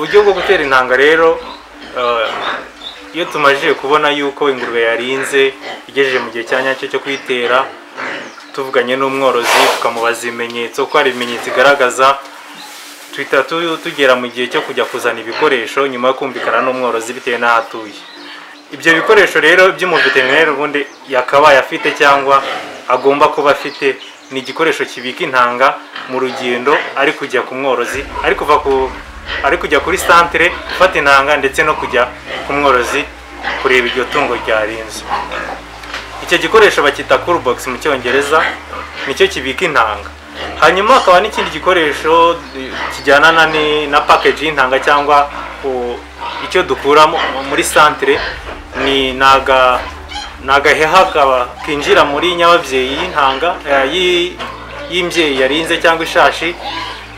uburyo bwo gutera intanga rero iyo tumajije kubona yuko ingurube yarinze igejeje mu gihe cya nyacyo cyo kuyitera, tuvuganye n'umworozi tukamubaza ibimenyetso ko hari ibimenyetso igaragaza, tuhita tugera mu gihe cyo kujya kuzana ibikoresho nyuma yo kumvikana n'umworozi bitewe n'aho atuye. Ibyo bikoresho rero by'umuveterineri ubundi yakabaye afite cyangwa agomba kuba afite, ni igikoresho kibika intanga mu rugendo ari kujya ku mworozi, ari kujya kuri santere gufata intanga ndetse no kujya ku mworozi kureba iryo tungo ryarinze. Icyo gikoresho bakita cool box mu cyongereza, nicyo kibika intanga. Hanyuma hakaba n'ikindi gikoresho kijyana na package y'intanga cyangwa icyo dukura muri santere, ni nagaheha kinjira muri nyababyeyi y'intanga y'imbyeyi yarinze cyangwa ishashi,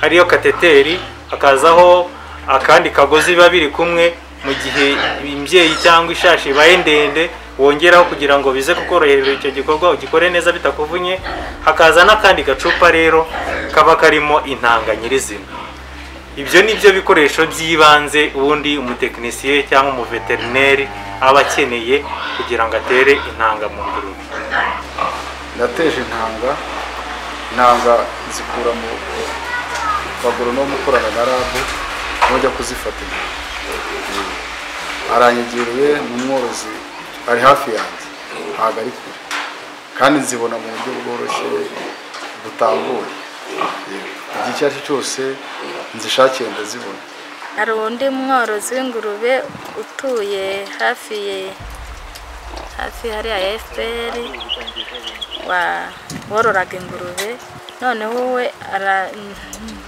hariyo kateteri, hakazaho akandi kagozi biba biri kumwe mu gihe imbyeyi cyangwa ishashi ibaye ndende, wongeraho kugira ngo bize kukorohera icyo gikorwa ugikore neza bitakuvunye. Hakaza n'akandi gacupa rero kaba karimo intanga nyirizina. Ibyo ni byo bikoresho by'ibanze ubundi umutekinisiye cyangwa umuveterineri aba akeneye kugira ngo atere intanga mu ngurube. Nateje intanga zikura mu bagoronome ukorana na rabu, nujya kuzifatira aranyegereye n'umworozi ari hafi yanjye, ntabwo ari kure, kandi nzibona mu buryo bworoshye butambuye. Igihe icyo ari cyo cyose nzishakiye ndazibona. Hari undi mworozi w'ingurube utuye hafi hariya ya FPR wororaga ingurube, noneho we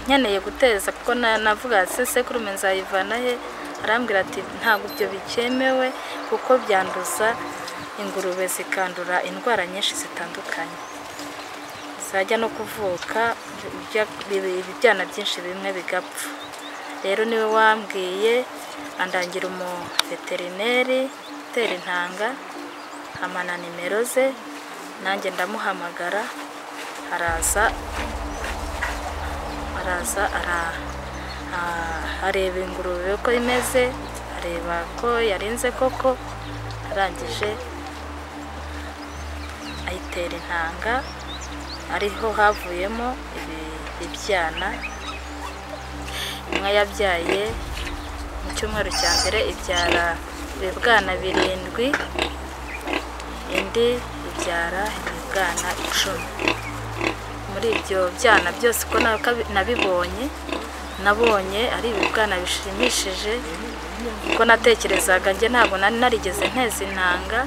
nkeneye guteza kuko navuga sekurume nzayivana he, arambwira ati ntabwo ibyo bikemewe kuko byanduza ingurube zikandura indwara nyinshi zitandukanye, zajya no kuvuka ibyana byinshi bimwe bigapfa. Rero niwe wambwiye, andangira umuveterineri utera intanga, amana nimero ze, nanjye ndamuhamagara, araza areba ingurube uko imeze, areba ko yarinze koko, arangije ayitera intanga, ariho havuyemo ibyana. Imwe yabyaye mu cyumweru cya mbere ibyara ibibwana 7, indi ibyara ibibwana 10. Muri ibyo byana byose ko nabonye ari ibibwana bishimishije, kuko natekerezaga njye ntabwo narigeze nteza intanga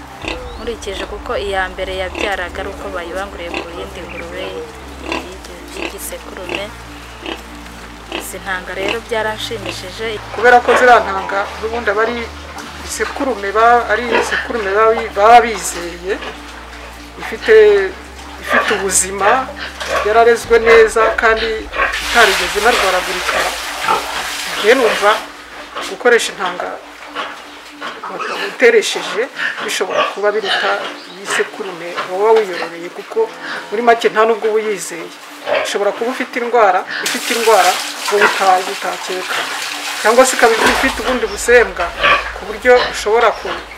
nkurikije kuko iya mbere yabyaraga ari uko bayibanguriye ku yindi ngurube y'igisekurume. Izi ntanga rero byaranshimishije kubera ko ziriya ntanga ubundi aba ari isekurume, baba bizeye, ifite ubuzima, yararezwe neza kandi itarigeze inarwaragurika. Njye numva gukoresha intanga uteresheje bishobora kuba biruta isekurume wowe wiyororeye, kuko muri make nta nubwo uba uyizeye. Ushobora kuba ifite indwara wowe utakeka, cyangwa se ikaba ifite ubundi busembwa ku buryo ushobora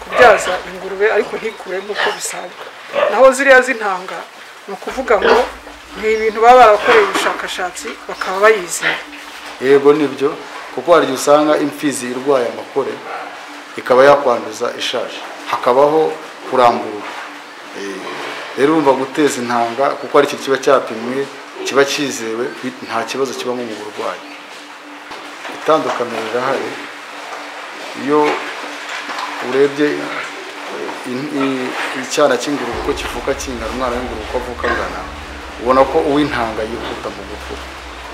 kubyaza ingurube ariko ntikure nk'uko bisanzwe. Naho ziriya z'intanga ni ukuvuga ngo ni ibintu baba barakoreye ubushakashatsi bakaba bayizeye. Yego nibyo, kuko hari igihe usanga imfizi irwaye amakore ikaba yakwanduza ishashi, hakabaho kurambura. Rero urumva guteza intanga kuko ari ikintu kiba cyapimwe, kiba cyizewe, nta kibazo kibamo mu burwayi. Itandukaniro rirahari. Iyo urebye icyana cy'ingurube uko kivuka kingana, umwana w'ingurube uko avuka angana, ubona ko uw'intanga yihuta mu gukura,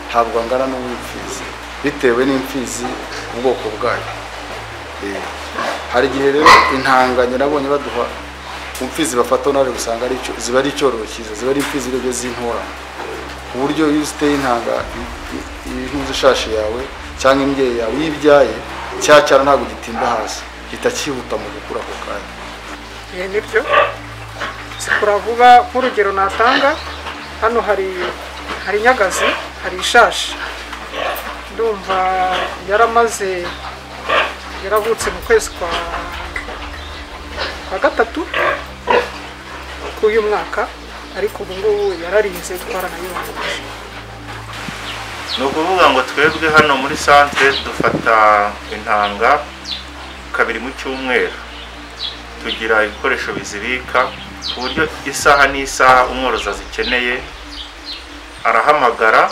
ntabwo angana n'uw'imfizi bitewe n'imfizi ubwoko bwayo. Hari igihe rero intanga nabonye baduha umfizi bafata naje gusanga ziba ari icyororo cyiza, ziba ari imfizi rero z'intorano, ku buryo iyo uziteye intanga n'uzishashi yawe cyangwa imbyeyi yawe yibyaye cyacara ntabwo gitinda hasi, gihita cyihuta mu gukura ako kanya. Nibyo zikura vuba. Nk'urugero natanga hano hari nyagazi, hari ishashi. ndumva yaravutse mu kwezi kwa gatatu k'uyu mwaka, ariko ubu ngubu yararinze twaranayibangurije. ni ukuvuga ngo twebwe hano muri centre dufata intanga kabiri mu cyumweru, tugira ibikoresho bizibika ku buryo isaha n'isaha umworozi azikeneye arahamagara.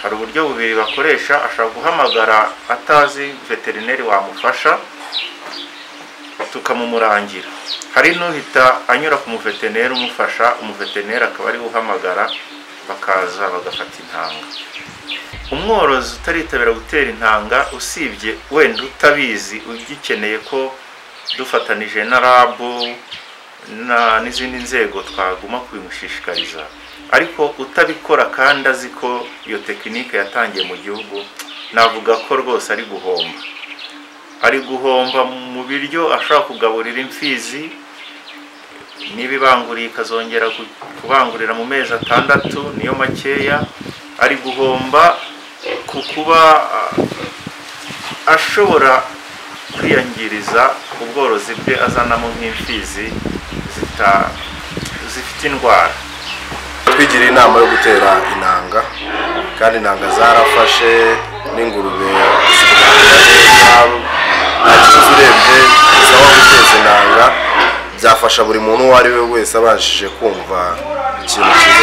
hari uburyo bubiri bakoresha, ashobora guhamagara atazi veterineri wamufasha tukamumurangira, hari n'uhita anyura ku muveterineri umufasha, umuveterineri akaba ari uhamagara bakaza bagafata intanga. umworozi utaritabira gutera intanga, usibye wenda utabizi ugikeneye ko dufatanije na RAB n'izindi nzego twaguma kubimushishikariza, ariko utabikora kandi azi ko iyo tekinike yatangiye mu gihugu, navuga ko rwose ari guhomba mu biryo ashobora kugaburira imfizi, n'ibibanguriye ikazongera kubangurira mu mezi 6 niyo makeya. ari guhomba ku kuba ashobora kwiyangiriza ubworozi bwe azanamo nk'imfizi zifite indwara. twigira inama yo gutera intanga, kandi intanga zarafashe n'ingurube urebye bisaba guteza intanga byafasha buri muntu uwo ari we wese abashije kumva ikintu cyiza